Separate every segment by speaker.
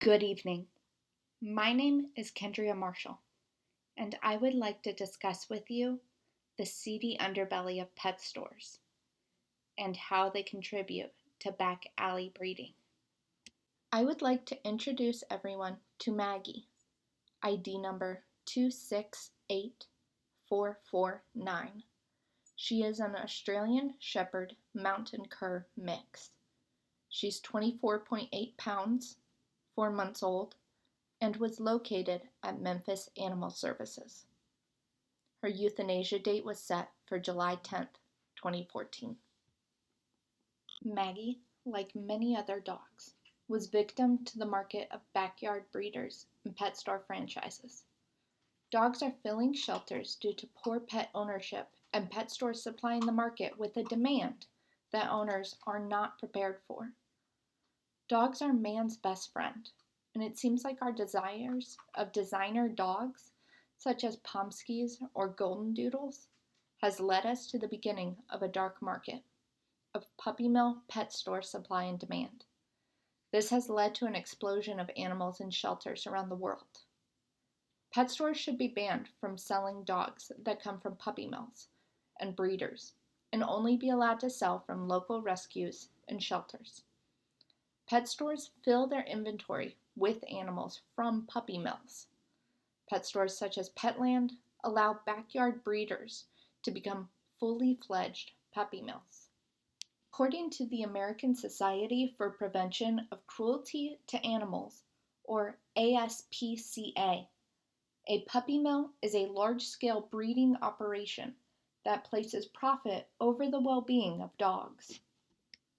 Speaker 1: Good evening. My name is Kendria Marshall, and I would like to discuss with you the seedy underbelly of pet stores and how they contribute to back alley breeding. I would like to introduce everyone to Maggie, ID number 268449. She is an Australian Shepherd Mountain Cur mix. She's 24.8 pounds, 4 months old, and was located at Memphis Animal Services. Her euthanasia date was set for July 10th, 2014. Maggie, like many other dogs, was victim to the market of backyard breeders and pet store franchises. Dogs are filling shelters due to poor pet ownership and pet stores supplying the market with a demand that owners are not prepared for. Dogs are man's best friend, and it seems like our desires of designer dogs, such as Pomskis or Golden Doodles, has led us to the beginning of a dark market of puppy mill pet store supply and demand. This has led to an explosion of animals in shelters around the world. Pet stores should be banned from selling dogs that come from puppy mills and breeders, and only be allowed to sell from local rescues and shelters. Pet stores fill their inventory with animals from puppy mills. Pet stores such as Petland allow backyard breeders to become fully fledged puppy mills. According to the American Society for Prevention of Cruelty to Animals, or ASPCA, a puppy mill is a large-scale breeding operation that places profit over the well-being of dogs.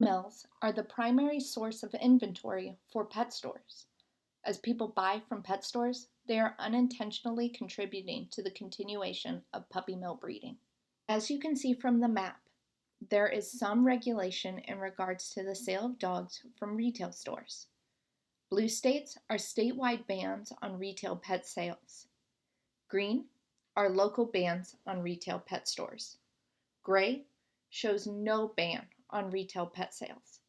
Speaker 1: Mills are the primary source of inventory for pet stores. As people buy from pet stores, they are unintentionally contributing to the continuation of puppy mill breeding. As you can see from the map, there is some regulation in regards to the sale of dogs from retail stores. Blue states are statewide bans on retail pet sales. Green are local bans on retail pet stores. Gray shows no ban on retail pet sales.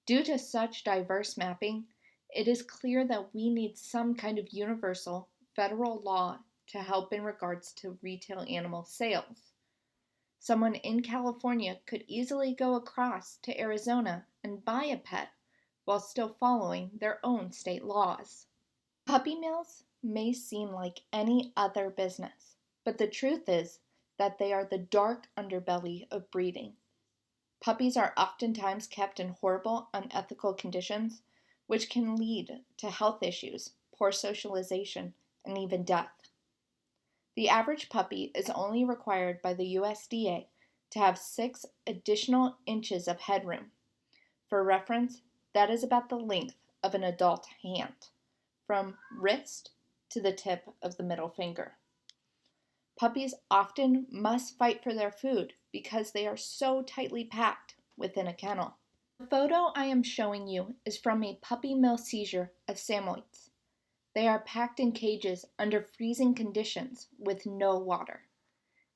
Speaker 1: Due to such diverse mapping, it is clear that we need some kind of universal federal law to help in regards to retail animal sales. Someone in California could easily go across to Arizona and buy a pet while still following their own state laws. Puppy mills may seem like any other business, but the truth is that they are the dark underbelly of breeding. Puppies are oftentimes kept in horrible, unethical conditions, which can lead to health issues, poor socialization, and even death. The average puppy is only required by the USDA to have 6 additional inches of headroom. For reference, that is about the length of an adult hand, from wrist to the tip of the middle finger. Puppies often must fight for their food because they are so tightly packed within a kennel. The photo I am showing you is from a puppy mill seizure of Samoyeds. They are packed in cages under freezing conditions with no water.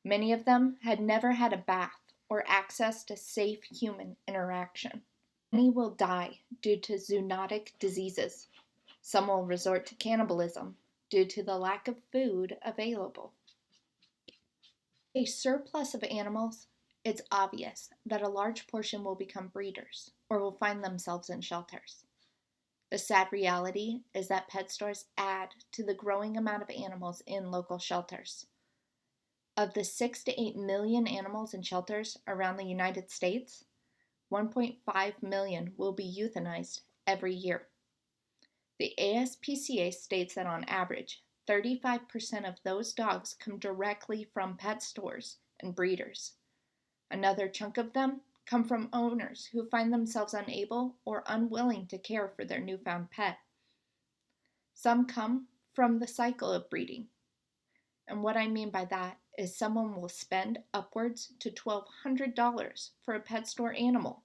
Speaker 1: Many of them had never had a bath or access to safe human interaction. Many will die due to zoonotic diseases. Some will resort to cannibalism due to the lack of food available. A surplus of animals, it's obvious that a large portion will become breeders or will find themselves in shelters. The sad reality is that pet stores add to the growing amount of animals in local shelters. Of the 6 to 8 million animals in shelters around the United States, 1.5 million will be euthanized every year. The ASPCA states that on average, 35% of those dogs come directly from pet stores and breeders. Another chunk of them come from owners who find themselves unable or unwilling to care for their newfound pet. Some come from the cycle of breeding. And what I mean by that is someone will spend upwards to $1,200 for a pet store animal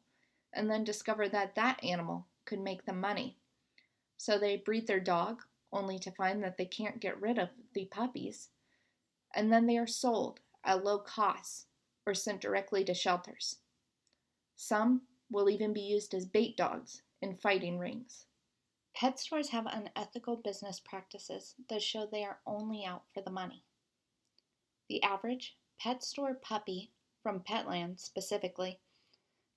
Speaker 1: and then discover that that animal could make them money. So they breed their dog only to find that they can't get rid of the puppies, and then they are sold at low costs or sent directly to shelters. Some will even be used as bait dogs in fighting rings. Pet stores have unethical business practices that show they are only out for the money. The average pet store puppy, from Petland specifically,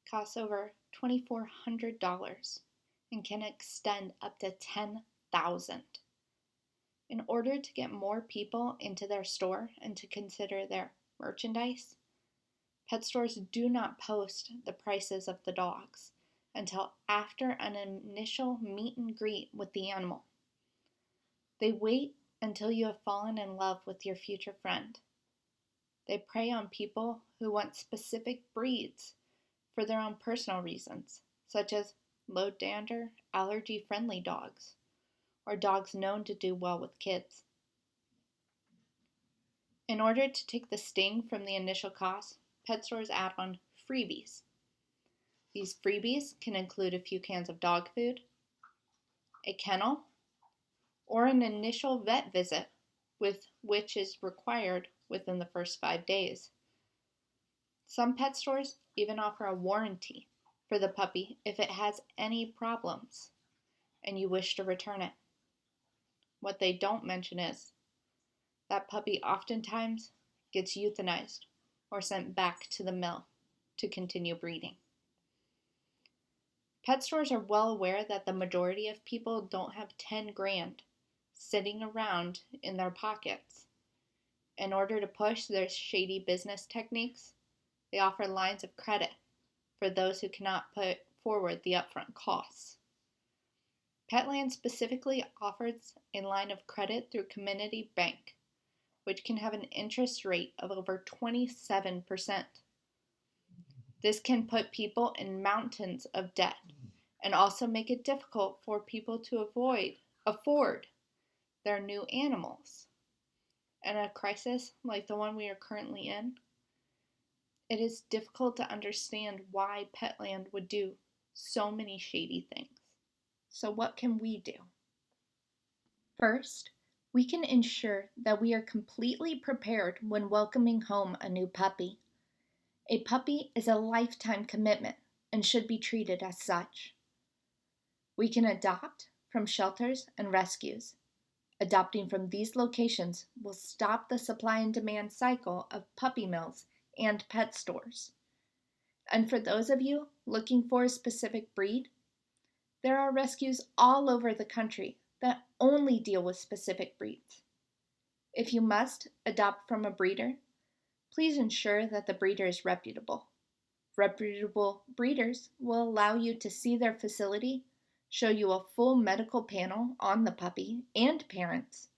Speaker 1: costs over $2,400 and can extend up to $10,000. In order to get more people into their store and to consider their merchandise, pet stores do not post the prices of the dogs until after an initial meet and greet with the animal. They wait until you have fallen in love with your future friend. They prey on people who want specific breeds for their own personal reasons, such as low dander, allergy-friendly dogs, or dogs known to do well with kids. In order to take the sting from the initial cost, pet stores add on freebies. These freebies can include a few cans of dog food, a kennel, or an initial vet visit, which is required within the first 5 days. Some pet stores even offer a warranty for the puppy if it has any problems and you wish to return it. What they don't mention is that puppy oftentimes gets euthanized or sent back to the mill to continue breeding. Pet stores are well aware that the majority of people don't have 10 grand sitting around in their pockets. In order to push their shady business techniques, they offer lines of credit for those who cannot put forward the upfront costs. Petland specifically offers a line of credit through Community Bank, which can have an interest rate of over 27%. This can put people in mountains of debt and also make it difficult for people to afford their new animals. In a crisis like the one we are currently in, it is difficult to understand why Petland would do so many shady things. So what can we do? First, we can ensure that we are completely prepared when welcoming home a new puppy. A puppy is a lifetime commitment and should be treated as such. We can adopt from shelters and rescues. Adopting from these locations will stop the supply and demand cycle of puppy mills and pet stores. And for those of you looking for a specific breed, there are rescues all over the country that only deal with specific breeds. If you must adopt from a breeder, please ensure that the breeder is reputable. Reputable breeders will allow you to see their facility, show you a full medical panel on the puppy and parents,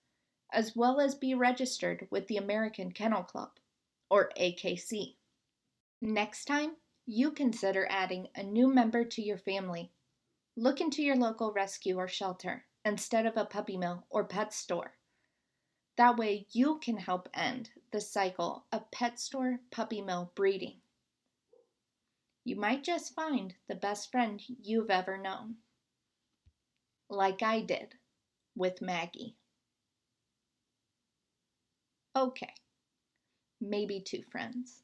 Speaker 1: as well as be registered with the American Kennel Club, or AKC. Next time you consider adding a new member to your family, look into your local rescue or shelter instead of a puppy mill or pet store. That way you can help end the cycle of pet store puppy mill breeding. You might just find the best friend you've ever known. Like I did with Maggie. Okay, maybe 2 friends.